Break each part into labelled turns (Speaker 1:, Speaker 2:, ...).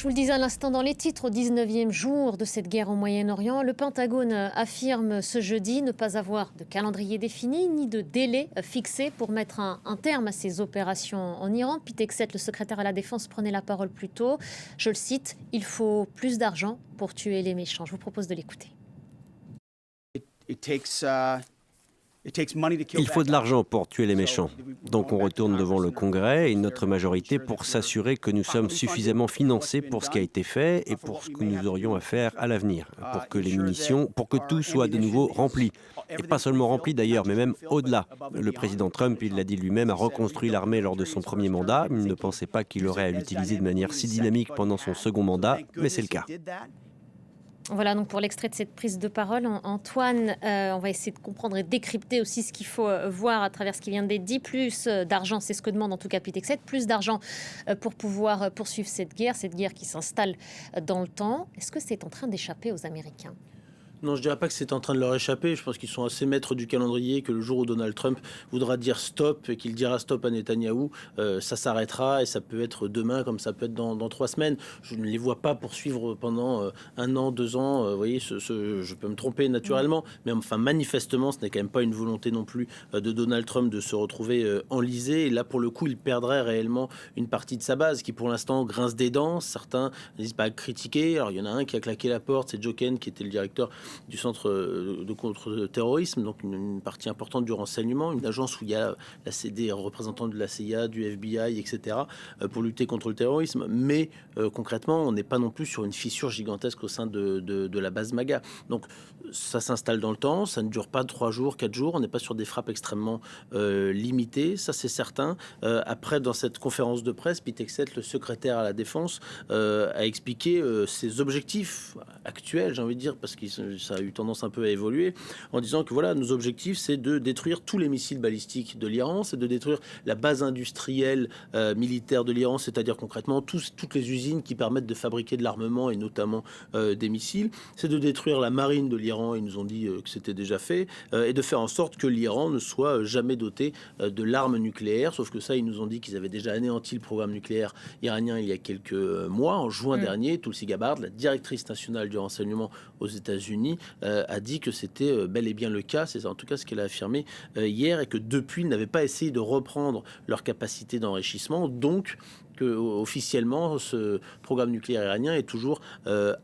Speaker 1: vous le disais à l'instant dans les titres, au 19e jour de cette guerre au Moyen-Orient, le Pentagone affirme ce jeudi ne pas avoir de calendrier défini ni de délai fixé pour mettre un terme à ces opérations en Iran. Pete Hegseth, le secrétaire à la Défense, prenait la parole plus tôt. Je le cite, « Il faut plus d'argent pour tuer les méchants ». Je vous propose de l'écouter.
Speaker 2: Il faut de l'argent pour tuer les méchants. Donc on retourne devant le Congrès et notre majorité pour s'assurer que nous sommes suffisamment financés pour ce qui a été fait et pour ce que nous aurions à faire à l'avenir, pour que les munitions, pour que tout soit de nouveau rempli. Et pas seulement rempli d'ailleurs, mais même au-delà. Le président Trump, il l'a dit lui-même, a reconstruit l'armée lors de son premier mandat. Il ne pensait pas qu'il aurait à l'utiliser de manière si dynamique pendant son second mandat, mais c'est le cas.
Speaker 1: Voilà donc pour l'extrait de cette prise de parole. Antoine, on va essayer de comprendre et décrypter aussi ce qu'il faut voir à travers ce qui vient d'être dit. Plus d'argent, c'est ce que demande en tout cas Pete Hegseth, plus d'argent pour pouvoir poursuivre cette guerre qui s'installe dans le temps. Est-ce que c'est en train d'échapper aux Américains ?
Speaker 3: Non, je dirais pas que c'est en train de leur échapper. Je pense qu'ils sont assez maîtres du calendrier que le jour où Donald Trump voudra dire stop et qu'il dira stop à Netanyahou, ça s'arrêtera et ça peut être demain comme ça peut être dans 3 semaines. Je ne les vois pas poursuivre pendant 1 an, 2 ans. Vous voyez, je peux me tromper naturellement, mais enfin manifestement, ce n'est quand même pas une volonté non plus de Donald Trump de se retrouver enlisé. Et là, pour le coup, il perdrait réellement une partie de sa base qui, pour l'instant, grince des dents. Certains n'hésitent pas à critiquer. Alors, il y en a un qui a claqué la porte, c'est Joe Ken, qui était le directeur du centre de contre-terrorisme, donc une partie importante du renseignement, une agence où il y a des représentants de la CIA, du FBI, etc., pour lutter contre le terrorisme. Mais concrètement, on n'est pas non plus sur une fissure gigantesque au sein de la base MAGA. Donc ça s'installe dans le temps, ça ne dure pas 3 jours, 4 jours, on n'est pas sur des frappes extrêmement limitées, ça c'est certain. Après, dans cette conférence de presse, Pete Hegseth, le secrétaire à la Défense, a expliqué ses objectifs actuels, j'ai envie de dire, parce que ça a eu tendance un peu à évoluer, en disant que voilà, nos objectifs, c'est de détruire tous les missiles balistiques de l'Iran, c'est de détruire la base industrielle militaire de l'Iran, c'est-à-dire concrètement toutes les usines qui permettent de fabriquer de l'armement et notamment des missiles, c'est de détruire la marine de l'Iran, ils nous ont dit que c'était déjà fait, et de faire en sorte que l'Iran ne soit jamais doté de l'arme nucléaire, sauf que ça, ils nous ont dit qu'ils avaient déjà anéanti le programme nucléaire iranien il y a quelques mois, en juin dernier. Tulsi Gabbard, la directrice nationale du renseignement aux États-Unis, a dit que c'était bel et bien le cas, c'est en tout cas ce qu'elle a affirmé hier, et que depuis, ils n'avaient pas essayé de reprendre leur capacité d'enrichissement, donc que officiellement ce programme nucléaire iranien est toujours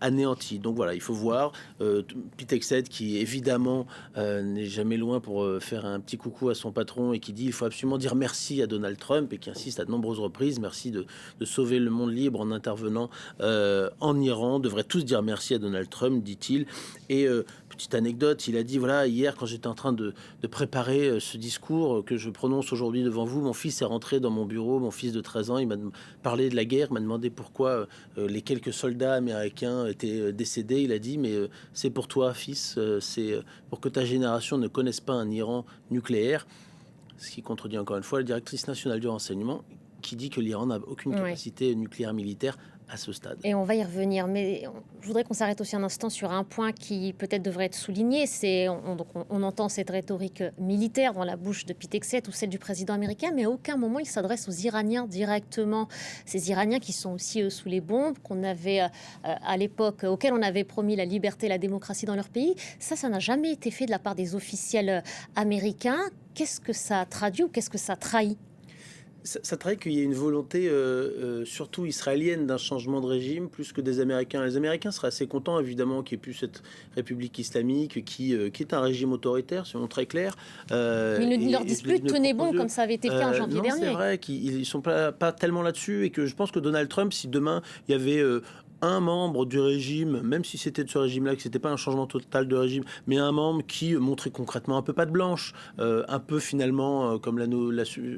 Speaker 3: anéanti. Donc voilà, il faut voir Pete Hegseth qui évidemment n'est jamais loin pour faire un petit coucou à son patron et qui dit il faut absolument dire merci à Donald Trump et qui insiste à de nombreuses reprises, merci de sauver le monde libre en intervenant en Iran, devrait tous dire merci à Donald Trump, dit-il. Et petite anecdote, il a dit voilà, hier quand j'étais en train de préparer ce discours que je prononce aujourd'hui devant vous, mon fils est rentré dans mon bureau, mon fils de 13 ans, il m'a parlé de la guerre, m'a demandé pourquoi les quelques soldats américains étaient décédés. Il a dit mais c'est pour toi fils, c'est pour que ta génération ne connaisse pas un Iran nucléaire, ce qui contredit encore une fois la directrice nationale du renseignement qui dit que l'Iran n'a aucune capacité nucléaire militaire à ce stade.
Speaker 1: Et on va y revenir, mais je voudrais qu'on s'arrête aussi un instant sur un point qui peut-être devrait être souligné. On entend cette rhétorique militaire dans la bouche de Pete Hegseth ou celle du président américain, mais à aucun moment il s'adresse aux Iraniens directement. Ces Iraniens qui sont aussi sous les bombes, qu'on avait à l'époque, auxquels on avait promis la liberté et la démocratie dans leur pays. Ça n'a jamais été fait de la part des officiels américains. Qu'est-ce que ça traduit ou qu'est-ce que ça trahit ?
Speaker 3: Ça trahit qu'il y ait une volonté, surtout israélienne, d'un changement de régime, plus que des Américains. Les Américains seraient assez contents, évidemment, qu'il n'y ait plus cette république islamique qui est un régime autoritaire, selon très clair.
Speaker 1: Mais ils ne leur disent plus tenez bon, comme ça avait été fait en janvier dernier.
Speaker 3: C'est vrai qu'ils ne sont pas tellement là-dessus, et que je pense que Donald Trump, si demain il y avait un membre du régime, même si c'était de ce régime-là, que c'était pas un changement total de régime, mais un membre qui montrait concrètement un peu patte blanche, un peu finalement comme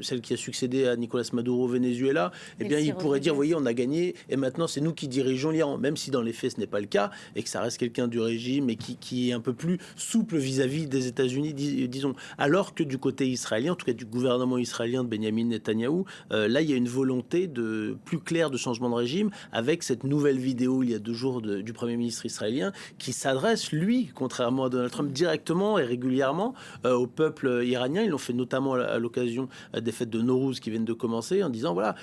Speaker 3: celle qui a succédé à Nicolas Maduro au Venezuela, eh bien il pourrait dire, voyez, on a gagné et maintenant c'est nous qui dirigeons l'Iran, même si dans les faits ce n'est pas le cas et que ça reste quelqu'un du régime et qui est un peu plus souple vis-à-vis des États-Unis, disons. Alors que du côté israélien, en tout cas du gouvernement israélien de Benyamin Netanyahou, là il y a une volonté plus claire de changement de régime avec cette nouvelle vidéo il y a 2 jours du Premier ministre israélien qui s'adresse, lui, contrairement à Donald Trump, directement et régulièrement au peuple iranien. Ils l'ont fait notamment à l'occasion des fêtes de Nowruz qui viennent viennent de commencer en disant voilà,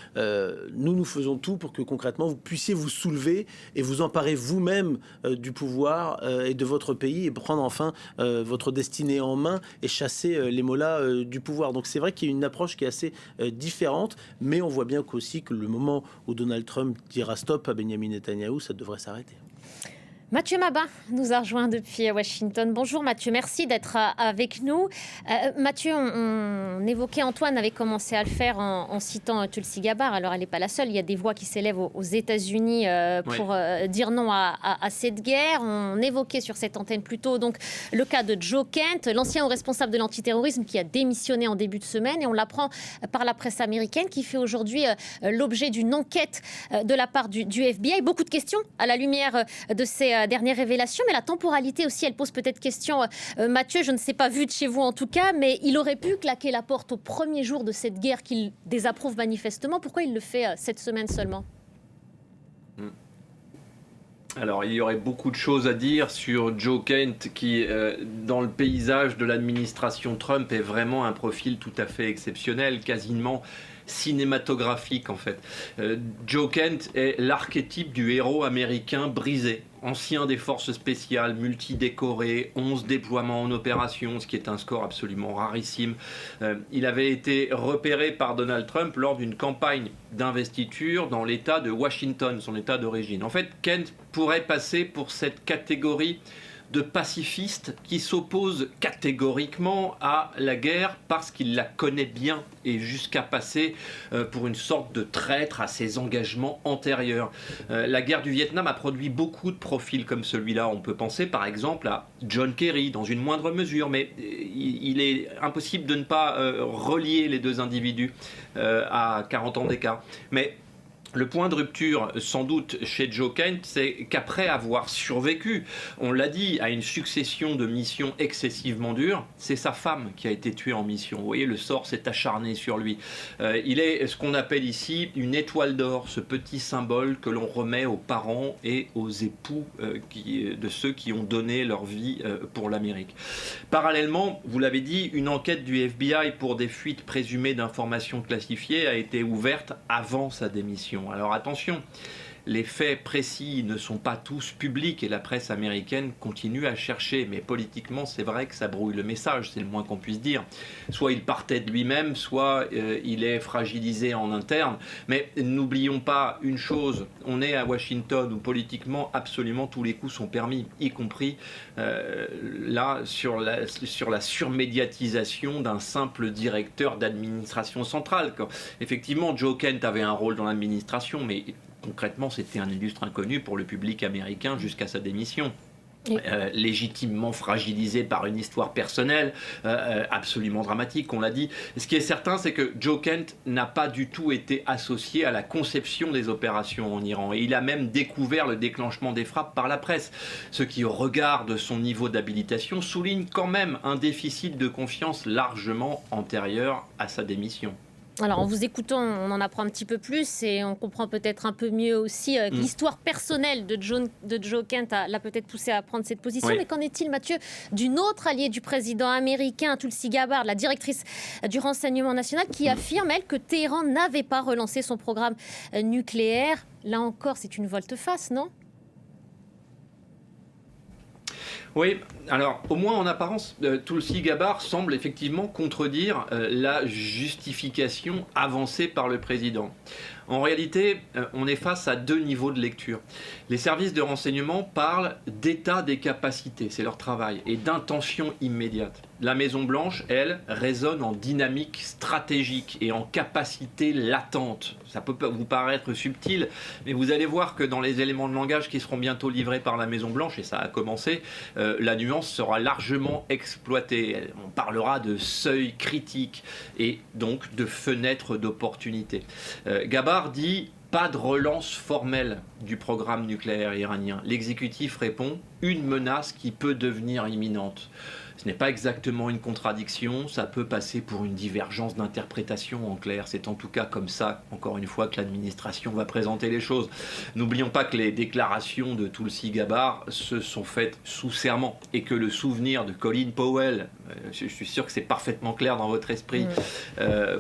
Speaker 3: nous faisons tout pour que concrètement vous puissiez vous soulever et vous emparer vous-même du pouvoir et de votre pays et prendre enfin votre destinée en main et chasser les mollahs du pouvoir. Donc c'est vrai qu'il y a une approche qui est assez différente, mais on voit bien qu'aussi que le moment où Donald Trump dira stop à Benjamin Netanyahou, ça devrait s'arrêter.
Speaker 1: Mathieu Mabin nous a rejoint depuis Washington. Bonjour Mathieu, merci d'être avec nous. Mathieu, on évoquait, Antoine avait commencé à le faire en citant Tulsi Gabbard. Alors elle n'est pas la seule, il y a des voix qui s'élèvent aux États-Unis pour dire non à cette guerre. On évoquait sur cette antenne plus tôt donc, le cas de Joe Kent, l'ancien responsable de l'antiterrorisme qui a démissionné en début de semaine. Et on l'apprend par la presse américaine qui fait aujourd'hui l'objet d'une enquête de la part du FBI. Beaucoup de questions à la lumière de ces dernière révélation, mais la temporalité aussi, elle pose peut-être question. Mathieu, je ne sais pas vu de chez vous en tout cas, mais il aurait pu claquer la porte au premier jour de cette guerre qu'il désapprouve manifestement. Pourquoi il le fait cette semaine seulement ?
Speaker 4: Alors, il y aurait beaucoup de choses à dire sur Joe Kent qui, dans le paysage de l'administration Trump, est vraiment un profil tout à fait exceptionnel, quasiment cinématographique en fait. Joe Kent est l'archétype du héros américain brisé, ancien des forces spéciales, multidécoré, 11 déploiements en opération, ce qui est un score absolument rarissime. Il avait été repéré par Donald Trump lors d'une campagne d'investiture dans l'État de Washington, son État d'origine. En fait, Kent pourrait passer pour cette catégorie de pacifiste qui s'oppose catégoriquement à la guerre parce qu'il la connaît bien et jusqu'à passer pour une sorte de traître à ses engagements antérieurs. La guerre du Vietnam a produit beaucoup de profils comme celui-là. On peut penser par exemple à John Kerry dans une moindre mesure, mais il est impossible de ne pas relier les deux individus à 40 ans d'écart. Mais le point de rupture, sans doute, chez Joe Kent, c'est qu'après avoir survécu, on l'a dit, à une succession de missions excessivement dures, c'est sa femme qui a été tuée en mission. Vous voyez, le sort s'est acharné sur lui. Il est ce qu'on appelle ici une étoile d'or, ce petit symbole que l'on remet aux parents et aux époux de ceux qui ont donné leur vie pour l'Amérique. Parallèlement, vous l'avez dit, une enquête du FBI pour des fuites présumées d'informations classifiées a été ouverte avant sa démission. Alors attention, les faits précis ne sont pas tous publics et la presse américaine continue à chercher, mais politiquement c'est vrai que ça brouille le message, c'est le moins qu'on puisse dire. Soit il partait de lui-même, soit il est fragilisé en interne, mais n'oublions pas une chose, on est à Washington où politiquement absolument tous les coups sont permis, y compris là sur la surmédiatisation d'un simple directeur d'administration centrale. Effectivement, Joe Kent avait un rôle dans l'administration, mais concrètement, c'était un illustre inconnu pour le public américain jusqu'à sa démission. Légitimement fragilisé par une histoire personnelle absolument dramatique, on l'a dit. Ce qui est certain, c'est que Joe Kent n'a pas du tout été associé à la conception des opérations en Iran. Et il a même découvert le déclenchement des frappes par la presse. Ce qui, au regard de son niveau d'habilitation, souligne quand même un déficit de confiance largement antérieur à sa démission.
Speaker 1: Alors, en vous écoutant, on en apprend un petit peu plus et on comprend peut-être un peu mieux aussi l'histoire personnelle de Joe Kent l'a peut-être poussé à prendre cette position. Oui. Mais qu'en est-il, Mathieu, d'une autre alliée du président américain, Tulsi Gabbard, la directrice du renseignement national, qui affirme, elle, que Téhéran n'avait pas relancé son programme nucléaire. Là encore, c'est une volte-face, non ?
Speaker 4: Oui, alors au moins en apparence, Tulsi Gabbard semble effectivement contredire la justification avancée par le président. En réalité, on est face à deux niveaux de lecture. Les services de renseignement parlent d'état des capacités, c'est leur travail, et d'intention immédiate. La Maison-Blanche, elle, raisonne en dynamique stratégique et en capacité latente. Ça peut vous paraître subtil, mais vous allez voir que dans les éléments de langage qui seront bientôt livrés par la Maison-Blanche, et ça a commencé, la nuance sera largement exploitée. On parlera de seuil critique et donc de fenêtre d'opportunité. Gabbard dit « pas de relance formelle du programme nucléaire iranien ». L'exécutif répond « une menace qui peut devenir imminente ». Ce n'est pas exactement une contradiction, ça peut passer pour une divergence d'interprétation en clair. C'est en tout cas comme ça, encore une fois, que l'administration va présenter les choses. N'oublions pas que les déclarations de Tulsi Gabbard se sont faites sous serment et que le souvenir de Colin Powell, je suis sûr que c'est parfaitement clair dans votre esprit,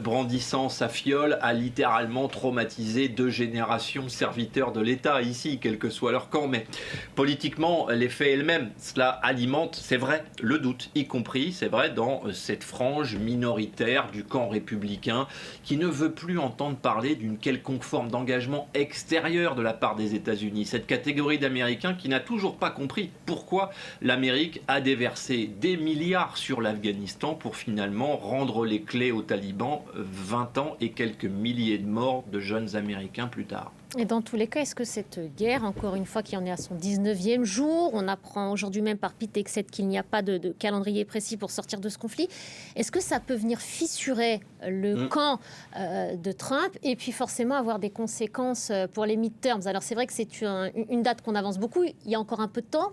Speaker 4: brandissant sa fiole, a littéralement traumatisé 2 générations de serviteurs de l'État ici, quel que soit leur camp. Mais politiquement, les faits elles-mêmes, cela alimente, c'est vrai, le doute, y compris, c'est vrai, dans cette frange minoritaire du camp républicain qui ne veut plus entendre parler d'une quelconque forme d'engagement extérieur de la part des États-Unis. Cette catégorie d'Américains qui n'a toujours pas compris pourquoi l'Amérique a déversé des milliards sur l'Afghanistan pour finalement rendre les clés aux talibans 20 ans et quelques milliers de morts de jeunes Américains plus tard.
Speaker 1: Et dans tous les cas, est-ce que cette guerre, encore une fois, qui en est à son 19e jour, on apprend aujourd'hui même par Pete Hegseth qu'il n'y a pas de calendrier précis pour sortir de ce conflit, est-ce que ça peut venir fissurer le camp de Trump et puis forcément avoir des conséquences pour les midterms? Alors c'est vrai que c'est une date qu'on avance beaucoup, il y a encore un peu de temps,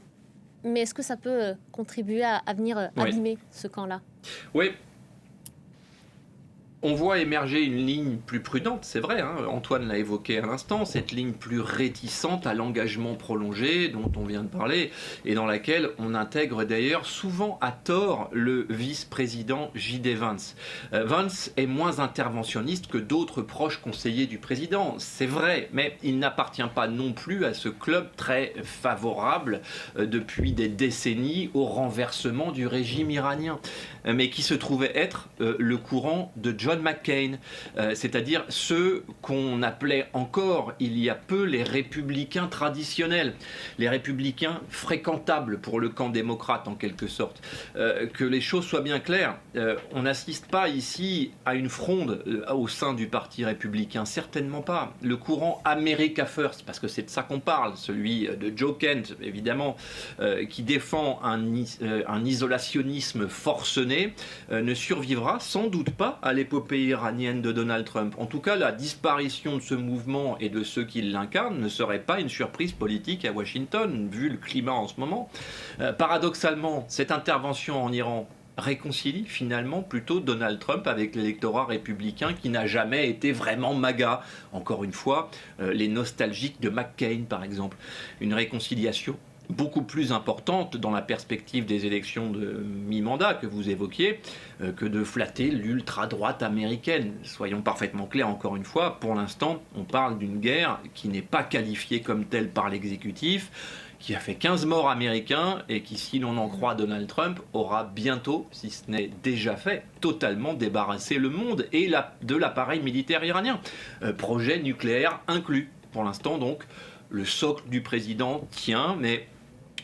Speaker 1: mais est-ce que ça peut contribuer à venir abîmer ce camp-là?
Speaker 4: Oui. On voit émerger une ligne plus prudente, c'est vrai, Antoine l'a évoqué à l'instant, cette ligne plus réticente à l'engagement prolongé dont on vient de parler et dans laquelle on intègre d'ailleurs souvent à tort le vice-président J.D. Vance. Vance est moins interventionniste que d'autres proches conseillers du président, c'est vrai, mais il n'appartient pas non plus à ce club très favorable depuis des décennies au renversement du régime iranien, mais qui se trouvait être le courant de John McCain, c'est-à-dire ceux qu'on appelait encore il y a peu les républicains traditionnels, les républicains fréquentables pour le camp démocrate en quelque sorte. Que les choses soient bien claires, on n'assiste pas ici à une fronde au sein du parti républicain, certainement pas. Le courant America First, parce que c'est de ça qu'on parle, celui de Joe Kent évidemment, qui défend un isolationnisme forcené, ne survivra sans doute pas à l'épopée iranienne de Donald Trump. En tout cas, la disparition de ce mouvement et de ceux qui l'incarnent ne serait pas une surprise politique à Washington, vu le climat en ce moment. Paradoxalement, cette intervention en Iran réconcilie finalement plutôt Donald Trump avec l'électorat républicain qui n'a jamais été vraiment MAGA. Encore une fois, les nostalgiques de McCain par exemple. Une réconciliation beaucoup plus importante dans la perspective des élections de mi-mandat que vous évoquiez, que de flatter l'ultra-droite américaine. Soyons parfaitement clairs encore une fois, pour l'instant, on parle d'une guerre qui n'est pas qualifiée comme telle par l'exécutif, qui a fait 15 morts américains et qui, si l'on en croit Donald Trump, aura bientôt, si ce n'est déjà fait, totalement débarrassé le monde et de l'appareil militaire iranien. Projet nucléaire inclus. Pour l'instant, donc, le socle du président tient, mais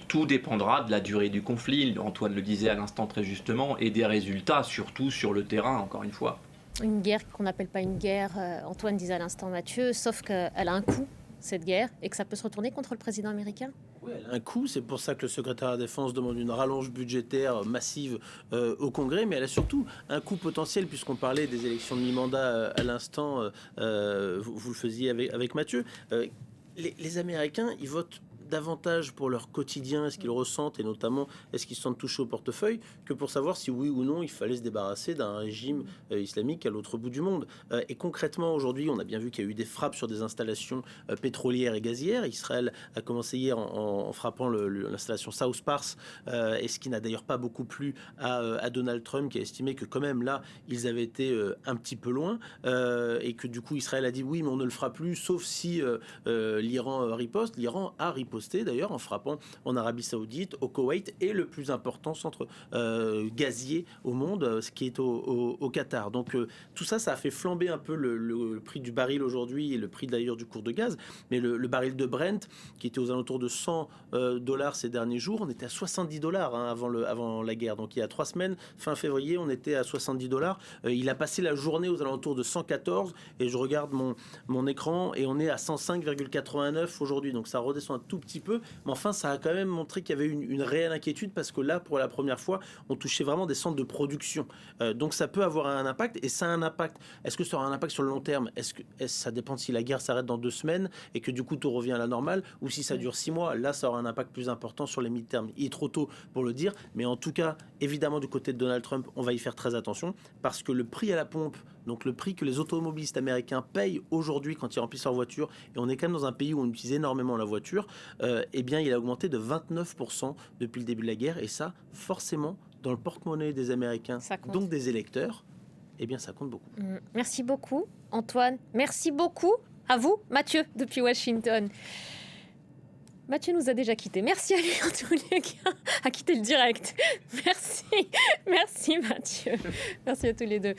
Speaker 4: tout dépendra de la durée du conflit, Antoine le disait à l'instant très justement, et des résultats, surtout sur le terrain, encore une fois.
Speaker 1: Une guerre qu'on n'appelle pas une guerre, Antoine disait à l'instant Mathieu, sauf qu'elle a un coût, cette guerre, et que ça peut se retourner contre le président américain?
Speaker 3: Oui, elle a un coût, c'est pour ça que le secrétaire à la Défense demande une rallonge budgétaire massive au Congrès, mais elle a surtout un coût potentiel, puisqu'on parlait des élections de mi-mandat à l'instant, vous le faisiez avec Mathieu. Les Américains, ils votent davantage pour leur quotidien, est-ce qu'ils ressentent, et notamment est-ce qu'ils se sentent touchés au portefeuille, que pour savoir si oui ou non il fallait se débarrasser d'un régime islamique à l'autre bout du monde. Et concrètement aujourd'hui, on a bien vu qu'il y a eu des frappes sur des installations pétrolières et gazières. Israël a commencé hier en frappant l'installation South Pars, et ce qui n'a d'ailleurs pas beaucoup plu à Donald Trump, qui a estimé que quand même là, ils avaient été un petit peu loin, et que du coup Israël a dit oui, mais on ne le fera plus, sauf si l'Iran riposte. L'Iran a riposté d'ailleurs en frappant en Arabie Saoudite, au Koweït et le plus important centre gazier au monde, ce qui est au Qatar. Donc tout ça, ça a fait flamber un peu le prix du baril aujourd'hui et le prix d'ailleurs du cours de gaz. Mais le baril de Brent, qui était aux alentours de $100 ces derniers jours, on était à $70 avant la guerre. Donc il y a 3 semaines, fin février, on était à $70. Il a passé la journée aux alentours de 114 et je regarde mon écran et on est à 105,89 aujourd'hui. Donc ça redescend un tout petit petit peu, mais enfin, ça a quand même montré qu'il y avait une réelle inquiétude parce que là, pour la première fois, on touchait vraiment des centres de production. Donc ça peut avoir un impact et ça a un impact. Est-ce que ça aura un impact sur le long terme? Ça dépend si la guerre s'arrête dans 2 semaines et que du coup tout revient à la normale, ou si ça dure 6 mois. Là, ça aura un impact plus important sur les mi-termes. Il est trop tôt pour le dire, mais en tout cas, évidemment, du côté de Donald Trump, on va y faire très attention parce que le prix à la pompe, donc le prix que les automobilistes américains payent aujourd'hui quand ils remplissent leur voiture, et on est quand même dans un pays où on utilise énormément la voiture, eh bien, il a augmenté de 29% depuis le début de la guerre, et ça, forcément, dans le porte-monnaie des Américains, donc des électeurs, eh bien, ça compte beaucoup.
Speaker 1: Merci beaucoup, Antoine. Merci beaucoup à vous, Mathieu, depuis Washington. Mathieu nous a déjà quittés. Merci à lui, en tous les cas, à quitter le direct. Merci Mathieu. Merci à tous les deux.